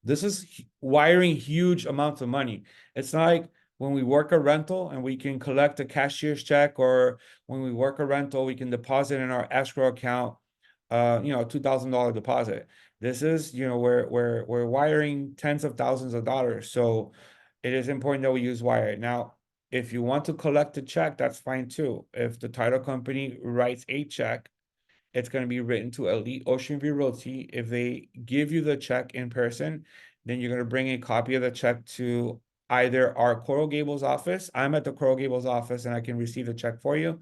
This is wiring huge amounts of money. It's not like when we work a rental and we can collect a cashier's check, or when we work a rental, we can deposit in our escrow account, $2,000 deposit. This is, we're wiring tens of thousands of dollars. So it is important that we use wire. Now, if you want to collect a check, that's fine too. If the title company writes a check, it's going to be written to Elite Ocean View Realty. If they give you the check in person, then you're going to bring a copy of the check to either our Coral Gables office. I'm at the Coral Gables office and I can receive the check for you.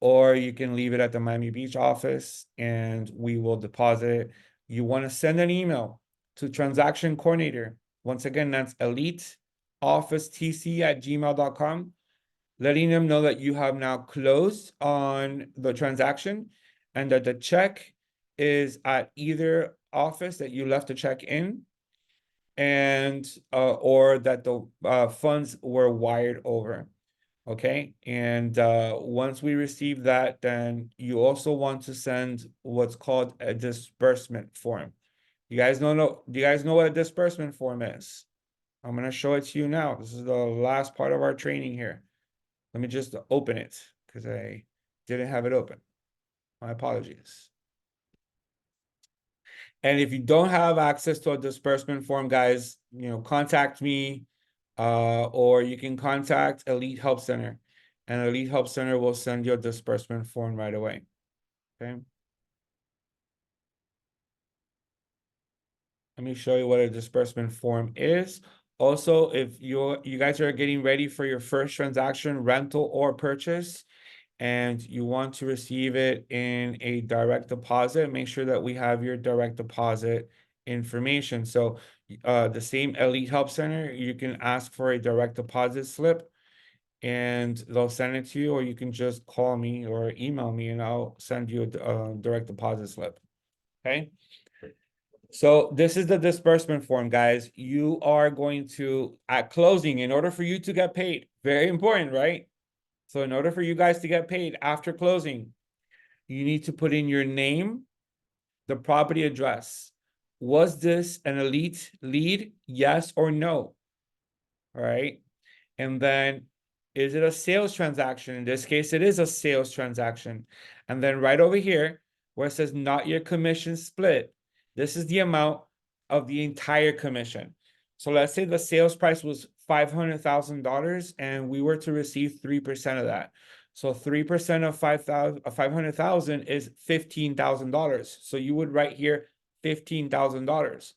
Or you can leave it at the Miami Beach office and we will deposit it. You want to send an email to transaction coordinator. Once again, that's eliteofficetc@gmail.com, letting them know that you have now closed on the transaction and that the check is at either office that you left the check in, and or that the funds were wired over. Okay, and once we receive that, then you also want to send what's called a disbursement form. Do you guys know what a disbursement form is? I'm going to show it to you now. This is the last part of our training here. Let me just open it because I didn't have it open. My apologies. And if you don't have access to a disbursement form, guys, contact me, or you can contact Elite Help Center, and Elite Help Center will send you a disbursement form right away. Okay. Let me show you what a disbursement form is. Also, if you guys are getting ready for your first transaction, rental or purchase, and you want to receive it in a direct deposit, make sure that we have your direct deposit information. So the same Elite Help Center, you can ask for a direct deposit slip and they'll send it to you, or you can just call me or email me and I'll send you a direct deposit slip. Okay. So this is the disbursement form, guys. You are going to, at closing, in order for you to get paid, very important, right? So in order for you guys to get paid after closing, you need to put in your name, the property address. Was this an elite lead? Yes or no? All right. And then, is it a sales transaction? In this case, it is a sales transaction. And then right over here, where it says not your commission split, This is the amount of the entire commission. So let's say the sales price was $500,000 and we were to receive 3% of that. So 3% of 500,000 is $15,000. So you would write here $15,000.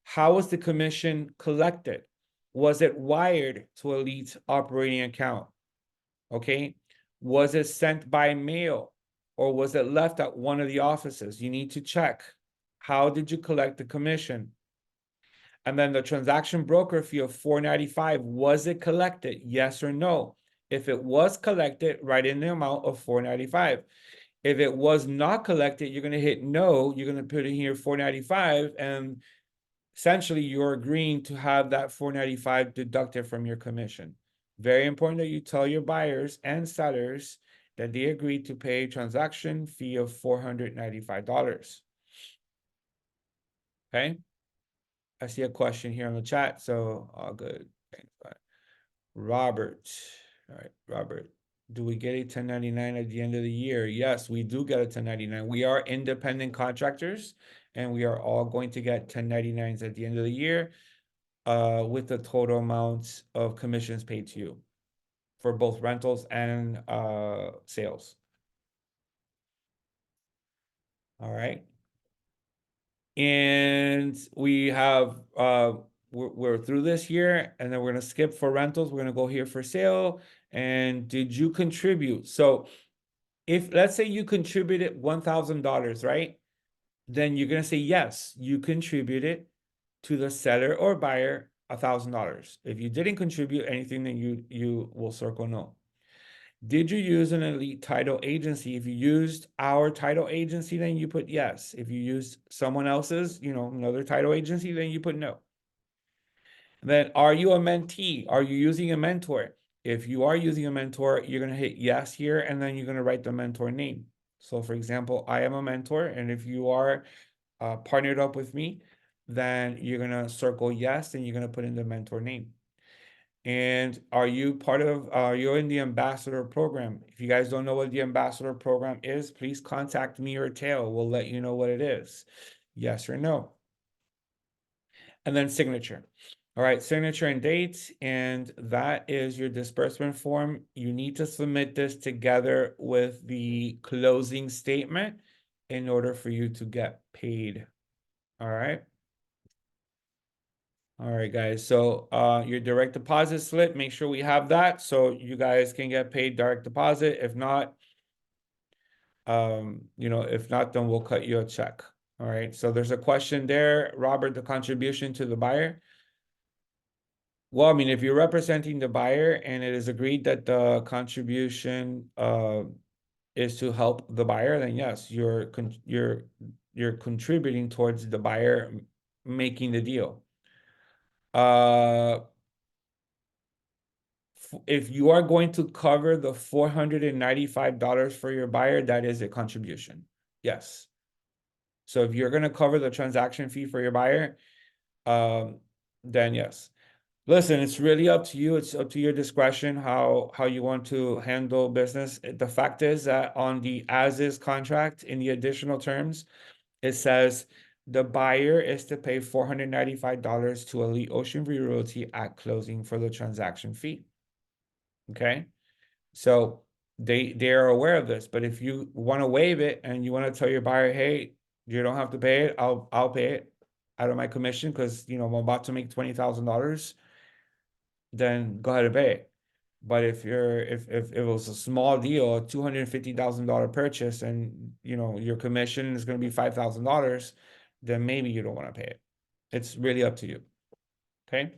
How was the commission collected? Was it wired to Elite's operating account? Okay. Was it sent by mail or was it left at one of the offices? You need to check. How did you collect the commission? And then the transaction broker fee of $495, was it collected? Yes or no? If it was collected, write in the amount of $495. If it was not collected, you're going to hit no. You're going to put in here $495, and essentially you're agreeing to have that $495 deducted from your commission. Very important that you tell your buyers and sellers that they agreed to pay a transaction fee of $495. Okay. I see a question here on the chat, so all good. Thanks, bye. Robert. All right, Robert. Do we get a 1099 at the end of the year? Yes, we do get a 1099. We are independent contractors, and we are all going to get 1099s at the end of the year, with the total amounts of commissions paid to you for both rentals and sales. All right. And we have we're through this year, and then we're gonna skip for rentals. We're gonna go here for sale. And did you contribute? So if let's say you contributed $1,000, right? Then you're gonna say yes, you contributed to the seller or buyer $1,000. If you didn't contribute anything, then you will circle no. Did you use an Elite title agency? If you used our title agency, then you put yes. If you used someone else's, another title agency, then you put no. Then are you a mentee? Are you using a mentor? If you are using a mentor, you're going to hit yes here, and then you're going to write the mentor name. So for example, I am a mentor, and if you are partnered up with me, then you're going to circle yes, and you're going to put in the mentor name. And are you you're in the ambassador program? If you guys don't know what the ambassador program is, please contact me or Tail. We'll let you know what it is. Yes or no. And then signature. All right, signature and date. And that is your disbursement form. You need to submit this together with the closing statement in order for you to get paid. All right. All right, guys. So your direct deposit slip, make sure we have that so you guys can get paid direct deposit. If not, then we'll cut you a check. All right. So there's a question there, Robert, the contribution to the buyer. Well, I mean, if you're representing the buyer and it is agreed that the contribution is to help the buyer, then yes, you're contributing towards the buyer making the deal. If you are going to cover the $495 for your buyer, that is a contribution. Yes. So if you're going to cover the transaction fee for your buyer, then yes. Listen, it's really up to you. It's up to your discretion how you want to handle business. The fact is that on the as-is contract, in the additional terms, it says the buyer is to pay $495 to Elite Ocean View Realty at closing for the transaction fee. Okay, so they're aware of this. But if you want to waive it and you want to tell your buyer, hey, you don't have to pay it, I'll pay it out of my commission because I'm about to make $20,000, then go ahead and pay it. But if it was a small deal, a $250,000 purchase, and your commission is going to be $5,000, then maybe you don't want to pay it. It's really up to you. Okay.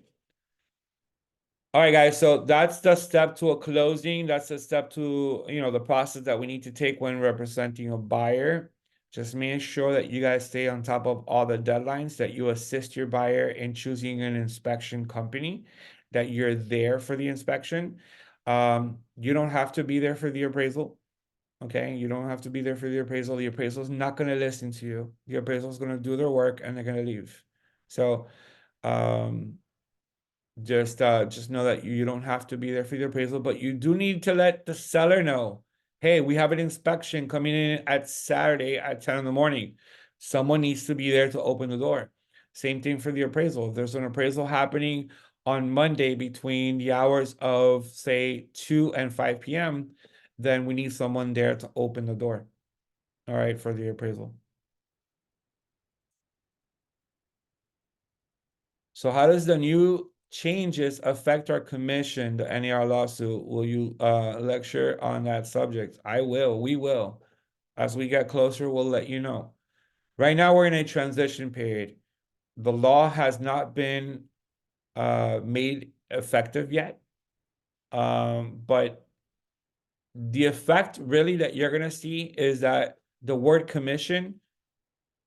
All right, guys. So that's the step to a closing. That's the step to the process that we need to take when representing a buyer. Just make sure that you guys stay on top of all the deadlines, that you assist your buyer in choosing an inspection company, that you're there for the inspection. You don't have to be there for the appraisal. Okay, you don't have to be there for the appraisal. The appraisal is not going to listen to you. The appraisal is going to do their work and they're going to leave. So just know that you don't have to be there for the appraisal, but you do need to let the seller know, hey, we have an inspection coming in at Saturday at 10 in the morning. Someone needs to be there to open the door. Same thing for the appraisal. If there's an appraisal happening on Monday between the hours of, say, 2 and 5 p.m., then we need someone there to open the door. All right, for the appraisal. So how does the new changes affect our commission, the NAR lawsuit? Will you lecture on that subject? I will, we will. As we get closer, we'll let you know. Right now, we're in a transition period. The law has not been made effective yet. But the effect really that you're gonna see is that the word commission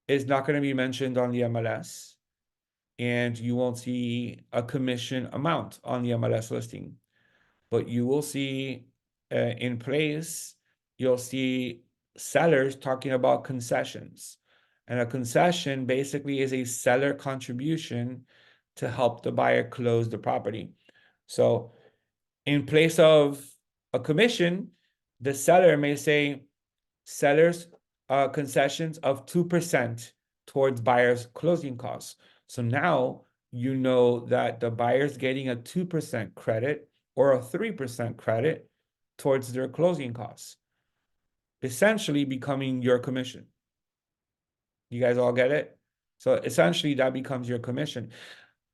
is not gonna be mentioned on the MLS, and you won't see a commission amount on the MLS listing. But you will see in place, you'll see sellers talking about concessions. And a concession basically is a seller contribution to help the buyer close the property. So in place of a commission, the seller may say seller's concessions of 2% towards buyer's closing costs. So now you know that the buyer's getting a 2% credit or a 3% credit towards their closing costs, essentially becoming your commission. You guys all get it? So essentially that becomes your commission.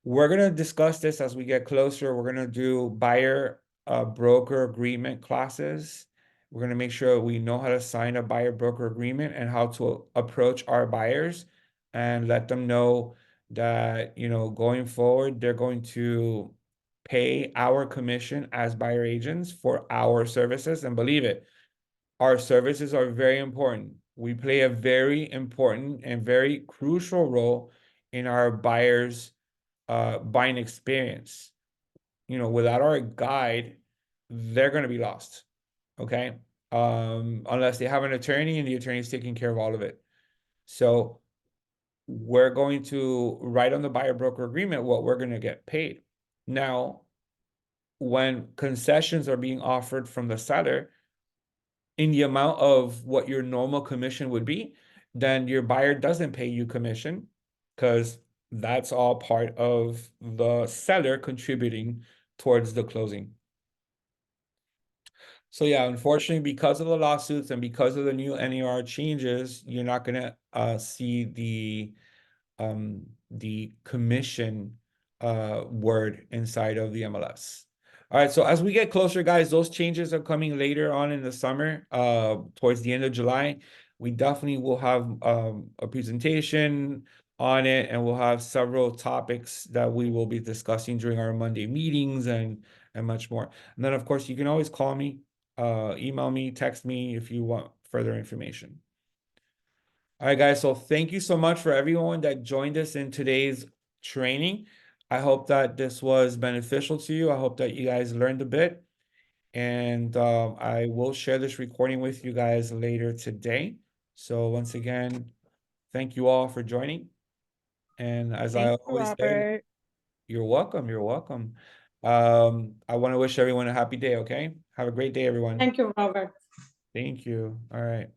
We're going to discuss this as we get closer. We're going to do buyer broker agreement classes. We're going to make sure we know how to sign a buyer broker agreement and how to approach our buyers and let them know that, you know, going forward, they're going to pay our commission as buyer agents for our services. And believe it, our services are very important. We play a very important and very crucial role in our buyers' buying experience. You know, without our guide, they're going to be lost. Okay. Unless they have an attorney and the attorney is taking care of all of it. So we're going to write on the buyer broker agreement what we're going to get paid. Now, when concessions are being offered from the seller in the amount of what your normal commission would be, then your buyer doesn't pay you commission because that's all part of the seller contributing towards the closing. So yeah, unfortunately, because of the lawsuits and because of the new NAR changes, you're not gonna see the commission word inside of the MLS. All right, so as we get closer, guys, those changes are coming later on in the summer, towards the end of July. We definitely will have a presentation on it, and we'll have several topics that we will be discussing during our Monday meetings and much more. And then, of course, you can always call me, email me, text me if you want further information. All right, guys. So thank you so much for everyone that joined us in today's training. I hope that this was beneficial to you. I hope that you guys learned a bit. And I will share this recording with you guys later today. So once again, thank you all for joining. And as I always say, you're welcome. You're welcome. I want to wish everyone a happy day, okay? Have a great day, everyone. Thank you, Robert. Thank you. All right.